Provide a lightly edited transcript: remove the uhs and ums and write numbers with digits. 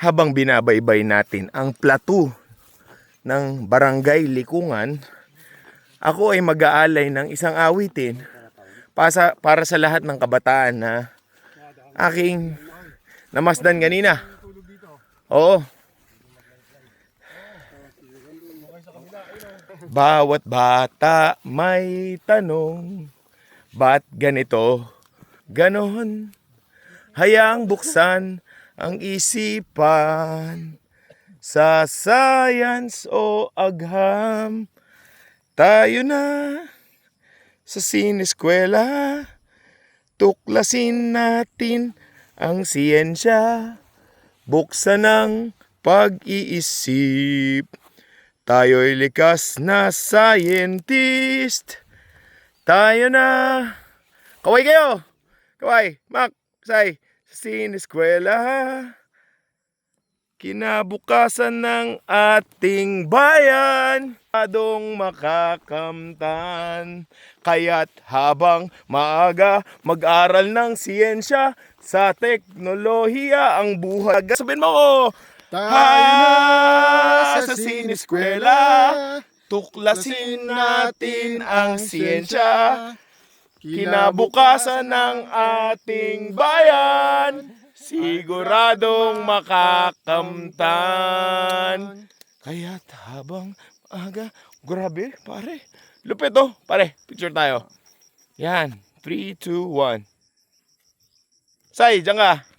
habang binabaybay natin ang plato ng Barangay Likungan, ako ay mag-aalay ng isang awitin para sa lahat ng kabataan na aking namasdan kanina. Oo. Bawat bata may tanong, ba't ganito, ganon? Hayaang buksan ang isipan sa science o agham. Tayo na sa sineskwela, tuklasin natin ang siyensya, buksan ang pag-iisip. Tayo'y likas na scientist. Tayo na. Kaway kayo! Kaway, Mac, Sai, sa sineskwela. Kinabukasan ng ating bayan, adong makakamtan. Kaya't habang maaga, mag-aral ng siyensya, sa teknolohiya ang buhay. Sabihin mo ko, Tayo na sa sineskwela, tuklasin natin ang siyensya, kinabukasan ng ating bayan, siguradong makakamtan. Kaya't habang aga, grabe pare, lupit oh, pare, picture tayo. Yan, 3, 2, 1. Sai, diyan ka.